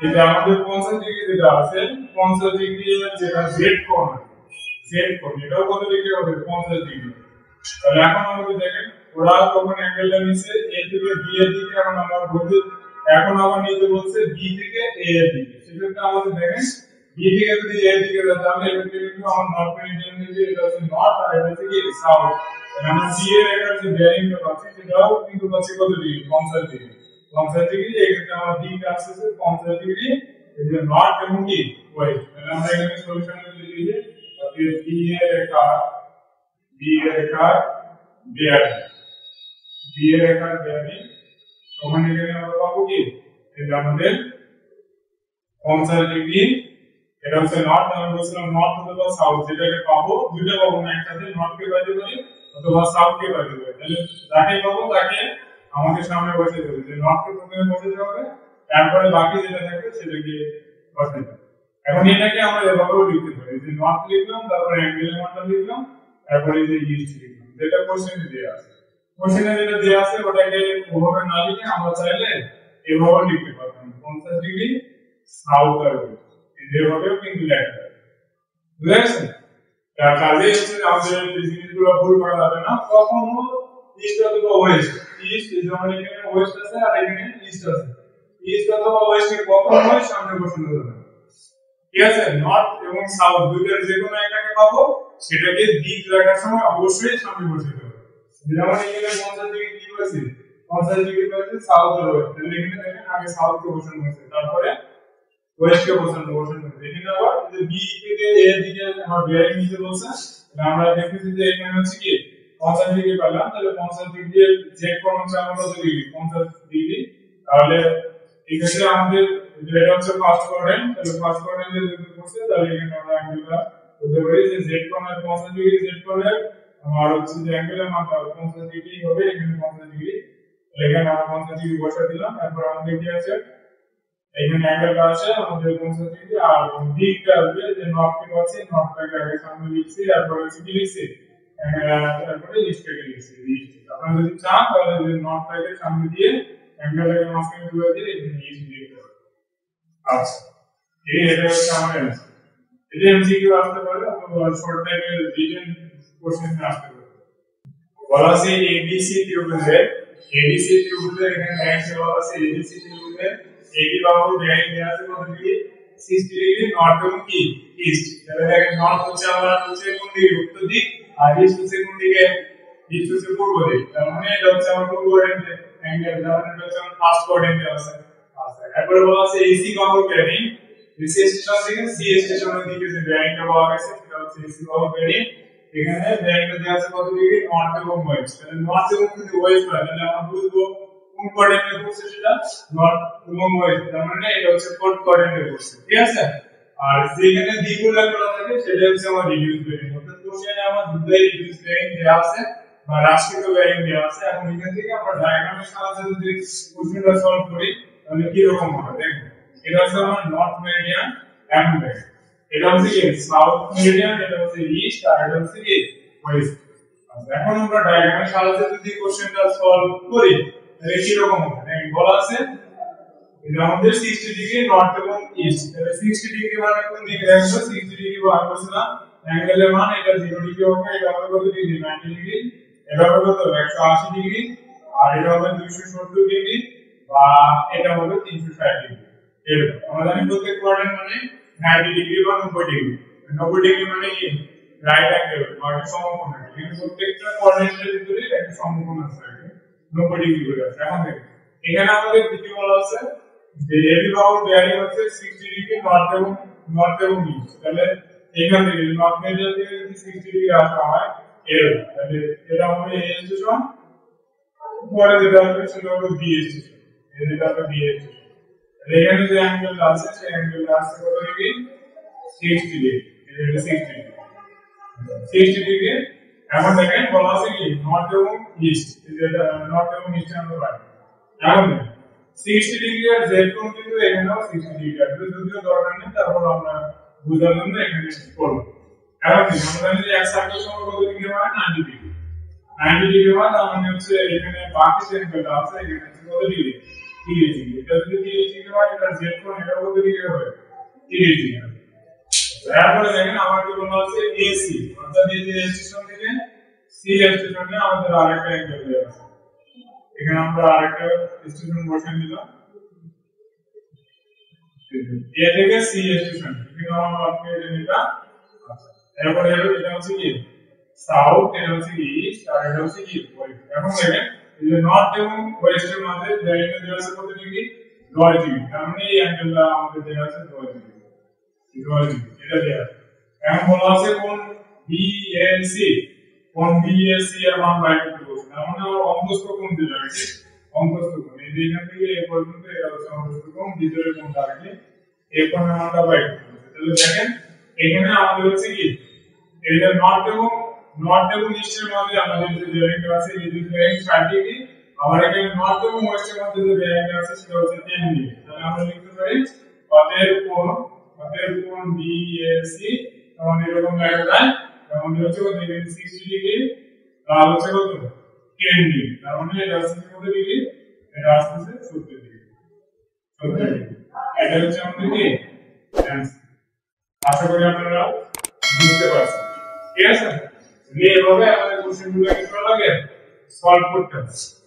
এটা আমাদের 50 ডিগ্রি যেটা আছে, 50 ডিগ্রি যেটা জেড কোণ, জেড কোণ এটাও কত ডিগ্রি হবে, 50 ডিগ্রি। তাহলে এখন আমাদের দেখেন ওরা তখন অ্যাঙ্গেলটা নিছে এ থেকে বি এর দিকে, এখন আমরা বলতে এখন আবার নিতে বলছে বি থেকে এ এর দিকে। সেক্ষেত্রে আমাদের দেখেন বি থেকে যদি এ এর দিকে যেতে হবে, এক্ষেত্রে কিন্তু আমার নর্থ মেরিডিয়ান যে এটা হচ্ছে নর্থ আর এটা হচ্ছে কি সাউথ। তাহলে আমরা বি এর একটা যে বেয়ারিংটা পাচ্ছি সেটাও কিন্তু পাচ্ছি কত ডিগ্রি, 50 ডিগ্রি। 50 ডিগ্রি এক্ষেত্রে আমার দিকটা আসছে 50 ডিগ্রি, এই যে নর্থ এবং কি ওয়েস্ট। তাহলে আমরা এখানে সলিউশনে লিখে দিই যে বি এর রেখা, বি এর রেখা বেয়ারিং, বি এর রেখা বেয়ারিং, ওখানে এখানে আমরা পাবো কি এই যে আমাদের 50 ডিগ্রি, এটা হচ্ছে নর্থ। আমরা বলছিলাম নর্থ অথবা সাউথ, যেটাকে পাবো দুইটা পাবো না একসাথে, নর্থ কে পাইতে পারি অথবা সাউথ কে পাইতে পারি। তাহলে যাকে পাবো তাকে আমাদের সামনে বসে দেবে, যে নর্থ কে প্রথমে বসাতে হবে, তারপরে বাকি যেটা থাকবে সেটাকে বসাতে হবে। এখন এটাকে আমরা এভাবেও লিখতে পারি যে নর্থ লিখলাম, তারপরে অ্যাঙ্গেলের মানটা লিখলাম, তারপরে এই যে ইস্ট লিখলাম, যেটা কোশ্চেনে দেয়া আছে। কোশ্চেনে যেটা দেয়া আছে ওটাকে ওভাবে না লিখে আমরা চাইলে এভাবে লিখতে পারতাম 50 ডিগ্রি সাউথ আর ওয়েস্ট, এভাবেও কিন্তু লেখা যায়, বুঝতে পারছেন? তার কাজে হচ্ছে আমাদের এই জিনিসগুলো ভুল করা যাবে না, কখনো ইস্ট অথবা ওয়েস্ট, ইস্ট যেমন এখানে ওয়েস্ট আছে আর এখানে ইস্ট আছে, ইস্ট অথবা ওয়েস্টের কখন হয় সামনে বসানো যাবে, ঠিক আছে। নর্থ এবং সাউথ দুইটার যে কোনো একটাকে পাবো, সেটাকে দিক রাখার সময় অবশ্যই সামনে বসাতে হবে। যেমন এখানে 50 ডিগ্রি কি বলছি, 50 ডিগ্রি বলছে সাউথ আর ওয়েস্ট, তাহলে এখানে দেখেন আগে সাউথ কে বসানো হয়েছে, তারপরে ওয়েস্ট কে বসানো হয়েছে। এখানে আবার যে বি থেকে এ দিকে আমার বেয়ারিং নিতে বলছে, তাহলে আমরা দেখতেছি যে এখানে হচ্ছে কি 50 ডিগ্রি পেলাম, তাহলে 50 ডিগ্রি জেড কোণ হচ্ছে আমার কত ডিগ্রি, 50 ডিগ্রি। তাহলে এক্ষেত্রে আমাদের যেটা হচ্ছে ফার্স্ট কোয়াড্রেন্ট, তাহলে ফার্স্ট কোয়াড্রেন্টে যদি বসে, তাহলে এখানে আমরা অ্যাঙ্গেলটা বলতে পারি যে জেড কোণের 50 ডিগ্রি, জেড কোণের আমার হচ্ছে যে অ্যাঙ্গেলের মান 50 ডিগ্রি হবে, এখানে 50 ডিগ্রি, এখানে আমরা 50 ডিগ্রি বসা দিলাম। তারপর আমাদের কি আছে, এখানে অ্যাঙ্গেলটা আছে আমাদের 50 ডিগ্রি, আর দিকটা আসবে যে নর্থ কে আছে, নর্থটাকে আগে সামনে লিখছি, তারপর হচ্ছে কি লিখছি, তারপরে ইস্টটাকে লিখছি, ইস্ট। আপনারা যদি চান তাহলে যে নর্থটাকে সামনে দিয়ে অ্যাঙ্গেলটাকে মাঝখানে তুলে দিয়ে এখানে ইস্ট লিখতে পারেন। আচ্ছা, এটা হচ্ছে আমার অ্যান্সার। এটা এমসিকিউ আসতে পারে অথবা শর্ট টাইমের রিটেন কোশ্চেনে আসতে পারে। বলা আছে এবিসি ত্রিভুজের, এবিসি ত্রিভুজের এখানে লাইন বলা আছে, এবিসি ত্রিভুজের এবি বাহু বেয়ারিং দেওয়া আছে কত ডিগ্রি, 60 ডিগ্রি নর্থ এবং কি ইস্ট। তাহলে দেখেন নর্থ হচ্ছে আমার হচ্ছে কোন দিকে, উত্তর দিক, আর ইস্ট হচ্ছে কোন দিকে, ইস্ট হচ্ছে পূর্ব দিক। তার মানে এটা হচ্ছে আমার পূর্ব কোয়াড্রেন্টে অ্যাঙ্গেল, তার মানে এটা হচ্ছে আমার ফার্স্ট কোয়াড্রেন্টে আছে। আচ্ছা, এরপরে বলা আছে এসি বাহু বেয়ারিং, এসি স্টেশন থেকে সি স্টেশনের দিকে যে বেয়ারিংটা পাওয়া গেছে সেটা হচ্ছে এসি বাহু বেয়ারিং। এখানে বেয়ারিংটা দেওয়া আছে কত ডিগ্রি, নর্থ এবং ওয়েস্ট। তাহলে নর্থ এবং যদি ওয়েস্ট হয় তাহলে আমরা বুঝবো কোন কোয়াড্রেন্টে পড়ছে, সেটা নর্থ এবং ওয়েস্ট, তার মানে এটা হচ্ছে ফোর্থ কোয়াড্রেন্টে পড়ছে, ঠিক আছে। আর যেখানে দ্বিগুণ করা থাকে সেটা হচ্ছে আমার রিডিউস বেয়ারিং, অর্থাৎ কোশ্চেনে আমার দুটোই রিডিউস বেয়ারিং দেওয়া আছে বা হ্রাসকৃত বেয়ারিং দেওয়া আছে। এখন এখান থেকে আমরা ডায়াগ্রামের সাহায্যে যদি কোশ্চেনটা সলভ করি তাহলে কি রকম হবে দেখেন। এটা হচ্ছে আমার নর্থ মেরিডিয়ান এন্ড বেয়ারিং, এটা হচ্ছে কি সাউথ মেরিডিয়ান, এটা হচ্ছে ইস্ট, আর এটা হচ্ছে কি ওয়েস্ট। আচ্ছা, এখন আমরা ডায়াগ্রামের সাহায্যে যদি কোশ্চেনটা সলভ করি তাহলে কি রকম হবে দেখেন। বলা আছে এটা আমাদের 60 ডিগ্রি নর্থ এবং ইস্ট, তাহলে 60 ডিগ্রি মানে কোন দিকে দেখো, 60 ডিগ্রি বার করছে না, অ্যাঙ্গেলের মান এটা 0 ডিগ্রি হবে, এটা হবে কত ডিগ্রি, 90 ডিগ্রি, এটা হবে কত 180 ডিগ্রি, আর এটা হবে 270 ডিগ্রি, বা এটা হবে 360 ডিগ্রি। এরকম আমরা জানি প্রত্যেক কোয়াড্রেন্ট মানে 90 ডিগ্রি বা 90 ডিগ্রি, 90 ডিগ্রি মানে কি রাইট অ্যাঙ্গেল বা সমকোণ। কিন্তু প্রত্যেকটা কোয়াড্রেন্টের ভিতরে একটা সমকোণ আছে, 90 ডিগ্রি করে আছে। এখন দেখুন এখানে আমাদের কি বলা আছে যে এবি বাহুর বেয়ারিং হচ্ছে 60 ডিগ্রি নর্থ এবং ইস্ট, তাহলে এখান থেকে নর্থ মেরিডিয়ান থেকে যদি 60 ডিগ্রি আসা হয় এরকম, তাহলে এটা হবে এ স্টেশন, পরে যেটা হবে সেটা হবে বি স্টেশন, এটা হবে বি স্টেশন। এখানে যে অ্যাঙ্গেলটা আছে সেই অ্যাঙ্গেলটা আছে কত ডিগ্রি, 60 ডিগ্রি, এটা 60 ডিগ্রি, 60 ডিগ্রি। এখন দেখেন বলা আছে কি নর্থ এবং ইস্ট, যেটা নর্থ এবং ইস্ট আমরা পাই। এখন 60 ডিগ্রি আর জেড কোণ কিন্তু এখানেও 60 ডিগ্রি আছে, যদিও দরকার নেই, তারপর আমরা বোঝার জন্য এখানে করব। এখন আমরা জানি যে এক সার্কেল সমান কত ডিগ্রি হয়, 90 ডিগ্রি, 90 ডিগ্রি হয়, তার মানে হচ্ছে এখানে বাকি যে অ্যাঙ্গেলটা আছে এখানে কত ডিগ্রি, 30 ডিগ্রি। এটা যদি 30 ডিগ্রি হয় এটা জেড কোণ, এটা কত ডিগ্রি হবে, 30 ডিগ্রি। তারপরে দেখেন আমার কি বলা আছে এসি, অর্থাৎ এই যে স্টেশন থেকে সি স্টেশনে আমাদের আরেকটা অ্যাঙ্গেল দেওয়া আছে, এখানে আমরা আরেকটা স্টেশন বসাই দিলাম, এ থেকে সি স্টেশন, এখানে আমরা আজকে এটা। এরপরে এটা হচ্ছে কি সাউথ, এটা হচ্ছে কি ইস্ট, আর এটা হচ্ছে কি ওয়েস্ট। এখন দেখেন এই যে নর্থ এবং ওয়েস্টের মধ্যে বেয়ারিং দেওয়া আছে কত ডিগ্রি, 10 ডিগ্রি, তার মানে এই অ্যাঙ্গেলটা আমাদের দেওয়া আছে 10 ডিগ্রি, 10 ডিগ্রি এটা দেওয়া আছে। এখন বলা আছে কোন বিএসি, কোন বিএসি এর মান বাইর করতে বলছে, তার মানে অন্তস্থ কোণ যেটা আছে, অন্তস্থ কোণ এই যে এখান থেকে এই পর্যন্ত এটা হচ্ছে অন্তস্থ কোণ, ভিতরের কোণটা আছে এই কোণের মানটা বাইর করতে বলছে। তাহলে দেখেন এখানে আমাদের হচ্ছে কি এটা নর্থ এবং ইস্টের মধ্যে আমাদের যে বেয়ারিংটা আছে এই যে বেয়ারিং 60 ডিগ্রি, আবার এখানে নর্থ এবং ওয়েস্টের মধ্যে যে বেয়ারিংটা আছে সেটা হচ্ছে 10 ডিগ্রি। তাহলে আমরা লিখতে পারি অতএব কোণ বিএসি আমাদের এরকম লেখা যায়, আমাদের হচ্ছে কত ডিগ্রি, 60 ডিগ্রি, আর হচ্ছে কত 10 ডিগ্রি, তার মানে এটা হচ্ছে কত ডিগ্রি, এটা আসছে 70 ডিগ্রি, 70 ডিগ্রি। এটা হচ্ছে আমাদের কি অ্যানসার। আশা করি আপনারা বুঝতে পারছেন, ঠিক আছে। এইভাবে আমাদের কোশ্চেনগুলো কি করা লাগে সলভ করতে হবে